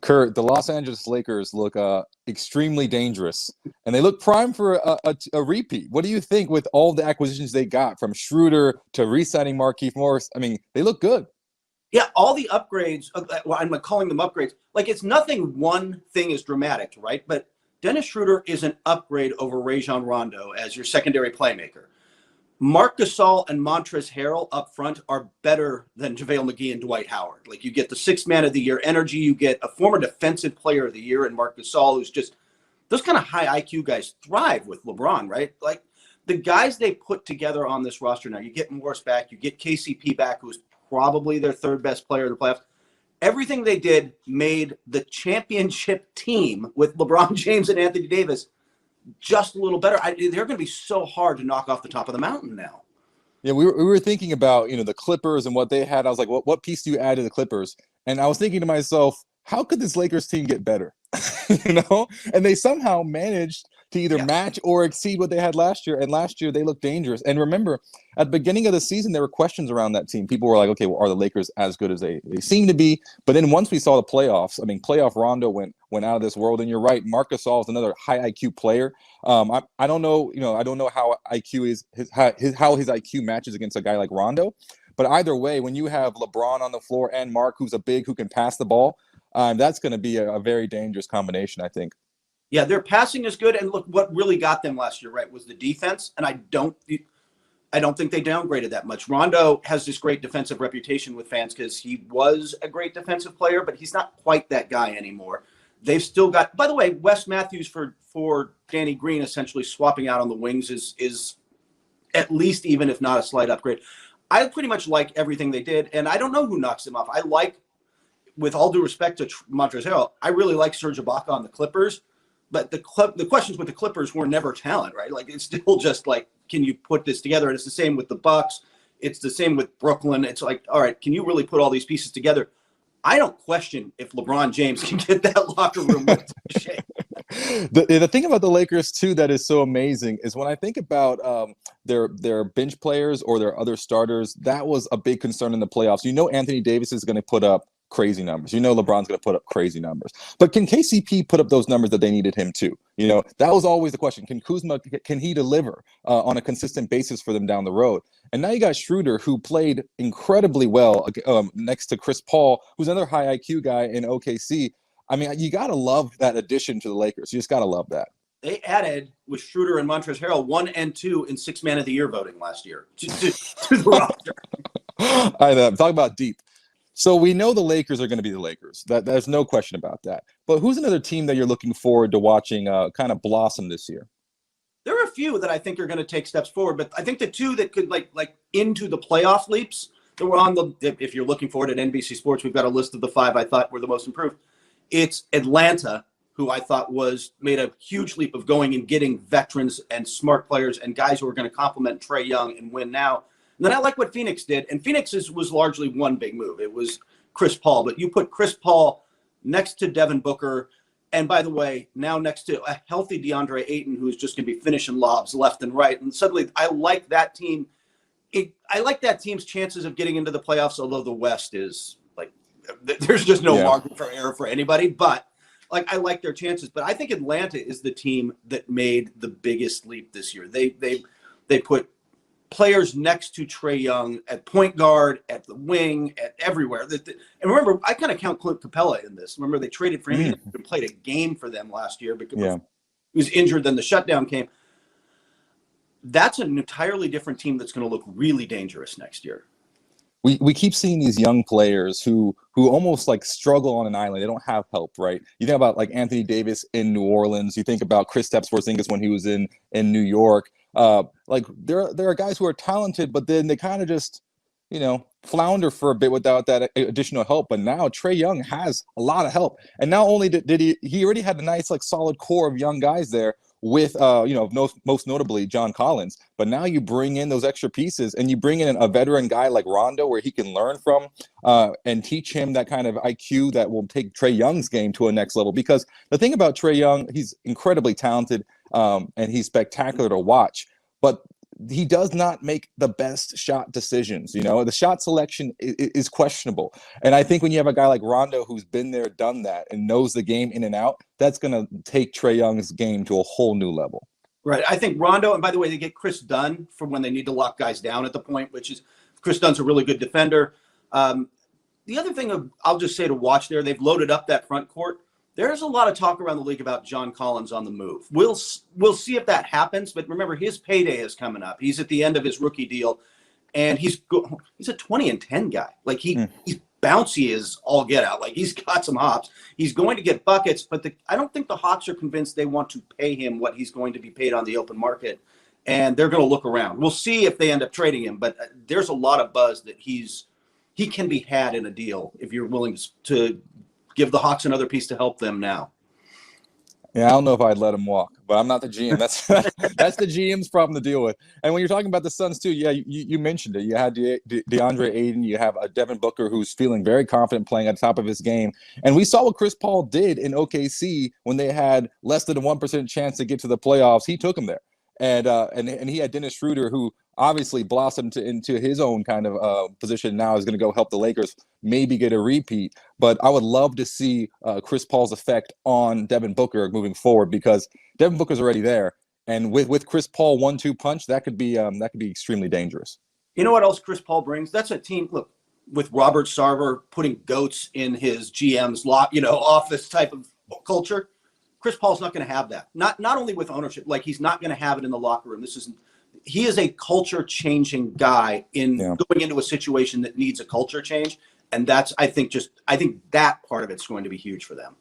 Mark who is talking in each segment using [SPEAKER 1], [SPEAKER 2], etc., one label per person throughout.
[SPEAKER 1] Kurt, the Los Angeles Lakers look extremely dangerous, and they look prime for a repeat. What do you think with all the acquisitions they got, from Schroeder to re-signing Markieff Morris? I mean, they look good.
[SPEAKER 2] Yeah, all the upgrades, well, I'm calling them upgrades. Like, it's nothing one thing is dramatic, right? But Dennis Schroeder is an upgrade over Rajon Rondo as your secondary playmaker. Marc Gasol and Montrezl Harrell up front are better than JaVale McGee and Dwight Howard. Like, you get the sixth man of the year energy. You get a former defensive player of the year in Marc Gasol, who's just, those kind of high IQ guys thrive with LeBron, right? Like, the guys they put together on this roster now, you get Morris back, you get KCP back, who's probably their third best player in the playoffs. Everything they did made the championship team with LeBron James and Anthony Davis just a little better. They're going to be so hard to knock off the top of the mountain now.
[SPEAKER 1] Yeah, we were thinking about, the Clippers and what they had. I was like, what piece do you add to the Clippers? And I was thinking to myself, how could this Lakers team get better? And they somehow managed to either match or exceed what they had last year. And last year they looked dangerous. And remember, at the beginning of the season, there were questions around that team. People were like, okay, well, are the Lakers as good as they seem to be? But then once we saw the playoffs, I mean, playoff Rondo went out of this world. And you're right, Marc Gasol is another high IQ player. I don't know, I don't know how IQ is how his IQ matches against a guy like Rondo. But either way, when you have LeBron on the floor and Mark, who's a big, who can pass the ball, that's going to be a very dangerous combination, I think.
[SPEAKER 2] Yeah, their passing is good. And look, what really got them last year, right, was the defense. And I don't think they downgraded that much. Rondo has this great defensive reputation with fans because he was a great defensive player, but he's not quite that guy anymore. They've still got, by the way, Wes Matthews for Danny Green essentially swapping out on the wings is at least even, if not a slight upgrade. I pretty much like everything they did, and I don't know who knocks them off. I like, with all due respect to Montrezl Harrell, I really like Serge Ibaka on the Clippers. But the questions with the Clippers were never talent, right? Like, it's still just like, can you put this together? And it's the same with the Bucks. It's the same with Brooklyn. It's like, all right, can you really put all these pieces together? I don't question if LeBron James can get that locker room into shape.
[SPEAKER 1] The thing about the Lakers, too, that is so amazing is when I think about their bench players or their other starters, that was a big concern in the playoffs. Anthony Davis is going to put up crazy numbers. LeBron's going to put up crazy numbers. But can KCP put up those numbers that they needed him to? That was always the question. Can Kuzma, can he deliver on a consistent basis for them down the road? And now you got Schroeder, who played incredibly well next to Chris Paul, who's another high IQ guy in OKC. I mean, you got to love that addition to the Lakers. You just got to love that.
[SPEAKER 2] They added, with Schroeder and Montrezl Harrell, 1 and 2 in Sixth Man of the Year voting last year to the roster.
[SPEAKER 1] Talk about deep. So we know the Lakers are going to be the Lakers. There's no question about that. But who's another team that you're looking forward to watching kind of blossom this year?
[SPEAKER 2] There are a few that I think are going to take steps forward, but I think the two that could like into the playoff leaps that were on the, if you're looking forward at NBC Sports, we've got a list of the 5 I thought were the most improved. It's Atlanta, who I thought made a huge leap of going and getting veterans and smart players and guys who are going to complement Trae Young and win now. And then I like what Phoenix did. And Phoenix was largely one big move. It was Chris Paul. But you put Chris Paul next to Devin Booker. And by the way, now next to a healthy DeAndre Ayton, who's just going to be finishing lobs left and right. And suddenly I like that team. I like that team's chances of getting into the playoffs, although the West is like, there's just no margin for error for anybody. But I like their chances. But I think Atlanta is the team that made the biggest leap this year. They put players next to Trae Young at point guard, at the wing, at everywhere. And remember, I kind of count Clint Capella in this. Remember, they traded for him and played a game for them last year because he was injured. Then the shutdown came. That's an entirely different team that's going to look really dangerous next year.
[SPEAKER 1] We keep seeing these young players who almost like struggle on an island. They don't have help, right? You think about like Anthony Davis in New Orleans. You think about Kristaps Porzingis when he was in New York. There are guys who are talented, but then they kind of just, flounder for a bit without that additional help. But now Trae Young has a lot of help. And not only did he already had a nice, solid core of young guys there with, most notably John Collins. But now you bring in those extra pieces and you bring in a veteran guy like Rondo where he can learn from and teach him that kind of IQ that will take Trae Young's game to a next level. Because the thing about Trae Young, he's incredibly talented and he's spectacular to watch. But he does not make the best shot decisions. The shot selection is questionable. And I think when you have a guy like Rondo who's been there, done that, and knows the game in and out, that's going to take Trae Young's game to a whole new level.
[SPEAKER 2] Right. I think Rondo, and by the way, they get Chris Dunn for when they need to lock guys down at the point, which is Chris Dunn's a really good defender. The other thing I'll just say to watch there, they've loaded up that front court. There's a lot of talk around the league about John Collins on the move. We'll see if that happens, but remember, his payday is coming up. He's at the end of his rookie deal, and he's a 20-10 guy. Like he's bouncy as all get out. Like he's got some hops. He's going to get buckets, but I don't think the Hawks are convinced they want to pay him what he's going to be paid on the open market, and they're going to look around. We'll see if they end up trading him, but there's a lot of buzz that he can be had in a deal if you're willing to give the Hawks another piece to help them now.
[SPEAKER 1] Yeah, I don't know if I'd let him walk, but I'm not the GM. That's the GM's problem to deal with. And when you're talking about the Suns too, yeah, you mentioned it. You had DeAndre Ayton. You have a Devin Booker who's feeling very confident playing at the top of his game. And we saw what Chris Paul did in OKC when they had less than a 1% chance to get to the playoffs. He took them there. And he had Dennis Schroeder, who obviously blossomed into his own kind of position. Now is going to go help the Lakers maybe get a repeat. But I would love to see Chris Paul's effect on Devin Booker moving forward, because Devin Booker's already there, and with Chris Paul 1-2 punch, that could be extremely dangerous.
[SPEAKER 2] You know what else Chris Paul brings? That's a team. Look, with Robert Sarver putting goats in his GM's office type of culture. Chris Paul's not going to have that. Not only with ownership, like he's not going to have it in the locker room. He is a culture changing guy going into a situation that needs a culture change. And that's, I think that part of it's going to be huge for them.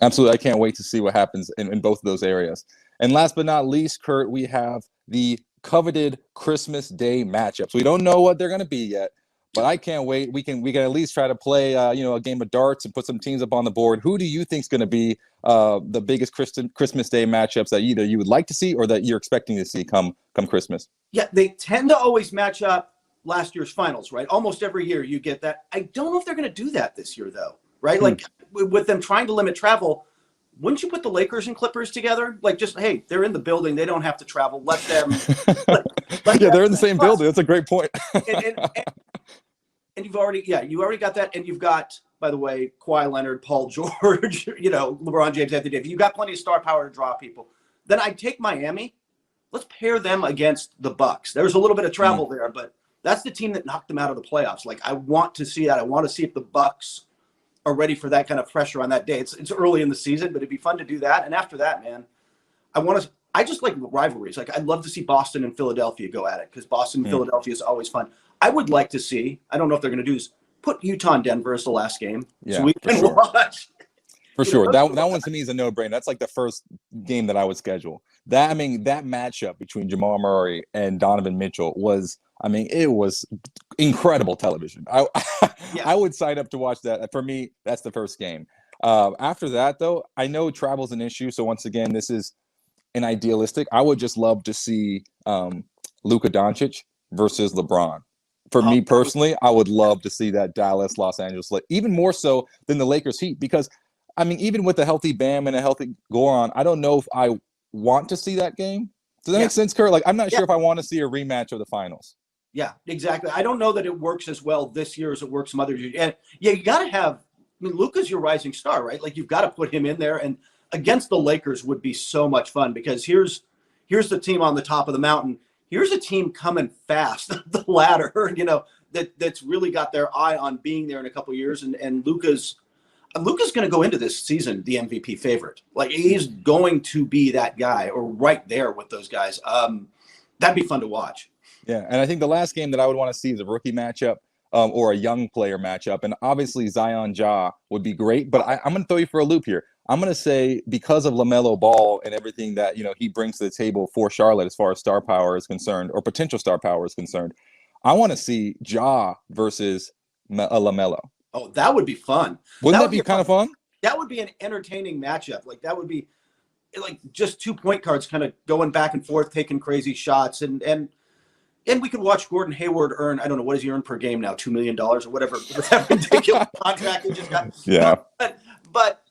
[SPEAKER 1] Absolutely. I can't wait to see what happens in both of those areas. And last but not least, Kurt, we have the coveted Christmas Day matchups. We don't know what they're going to be yet, but I can't wait. We can at least try to play, a game of darts and put some teams up on the board. Who do you think is going to be the biggest Christmas Day matchups that either you would like to see or that you're expecting to see come Christmas?
[SPEAKER 2] Yeah, they tend to always match up last year's finals, right? Almost every year you get that. I don't know if they're going to do that this year, though, right? Like with them trying to limit travel, wouldn't you put the Lakers and Clippers together? Like just, hey, they're in the building. They don't have to travel. Let them.
[SPEAKER 1] Yeah, they're in the same building. That's a great point.
[SPEAKER 2] And you already got that. And you've got, by the way, Kawhi Leonard, Paul George, LeBron James, Anthony Davis. You've got plenty of star power to draw people. Then I'd take Miami. Let's pair them against the Bucks. There's a little bit of travel there, but that's the team that knocked them out of the playoffs. Like, I want to see that. I want to see if the Bucks are ready for that kind of pressure on that day. It's early in the season, but it'd be fun to do that. And after that, man, I just like rivalries. Like, I'd love to see Boston and Philadelphia go at it, because Boston and Philadelphia is always fun. I would like to see, I don't know if they're going to do this, put Utah and Denver as the last game.
[SPEAKER 1] Yeah,
[SPEAKER 2] so we can watch.
[SPEAKER 1] For sure. That one to me is a no-brainer. That's like the first game that I would schedule. That matchup between Jamal Murray and Donovan Mitchell was, it was incredible television. I would sign up to watch that. For me, that's the first game. After that, though, I know travel's an issue. So once again, this is an idealistic. I would just love to see Luka Doncic versus LeBron. For me personally, I would love to see that Dallas, Los Angeles, even more so than the Lakers Heat, because even with a healthy Bam and a healthy Goran, I don't know if I want to see that game. Does that make sense, Kurt? Like, I'm not sure if I want to see a rematch of the finals.
[SPEAKER 2] Yeah, exactly. I don't know that it works as well this year as it works some other years. And you got to have, Luka's your rising star, right? Like, you've got to put him in there. And against the Lakers would be so much fun, because here's the team on the top of the mountain. Here's a team coming fast up the ladder, that's really got their eye on being there in a couple of years. And Luka's going to go into this season the MVP favorite. Like, he's going to be that guy, or right there with those guys. That'd be fun to watch.
[SPEAKER 1] Yeah, and I think the last game that I would want to see is a rookie matchup or a young player matchup. And obviously Zion Ja would be great, but I'm going to throw you for a loop here. I'm going to say, because of LaMelo Ball and everything that he brings to the table for Charlotte as far as star power is concerned, or potential star power is concerned, I want to see Ja versus LaMelo.
[SPEAKER 2] Oh, that would be fun.
[SPEAKER 1] Wouldn't that be kind of fun?
[SPEAKER 2] That would be an entertaining matchup. Like, that would be like just 2 point guards kind of going back and forth, taking crazy shots. And we could watch Gordon Hayward earn, I don't know, what does he earn per game now? $2 million or whatever. That ridiculous contract he just got.
[SPEAKER 1] Yeah.
[SPEAKER 2] But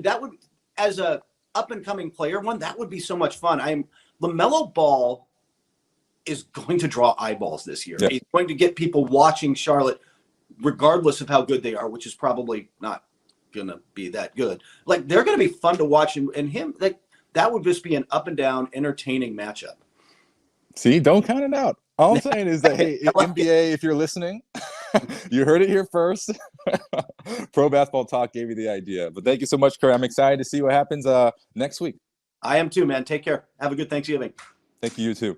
[SPEAKER 2] that would, as a up and coming player, that would be so much fun. LaMelo Ball is going to draw eyeballs this year.
[SPEAKER 1] Yeah.
[SPEAKER 2] He's going to get people watching Charlotte, regardless of how good they are, which is probably not going to be that good. Like, they're going to be fun to watch, and him, like, that would just be an up and down, entertaining matchup.
[SPEAKER 1] See, don't count it out. All I'm saying is that, hey,
[SPEAKER 2] like
[SPEAKER 1] NBA, if you're listening, you heard it here first. Pro Basketball Talk gave you the idea. But thank you so much, Corey. I'm excited to see what happens next week.
[SPEAKER 2] I am too, man. Take care. Have a good Thanksgiving.
[SPEAKER 1] Thank you, you too.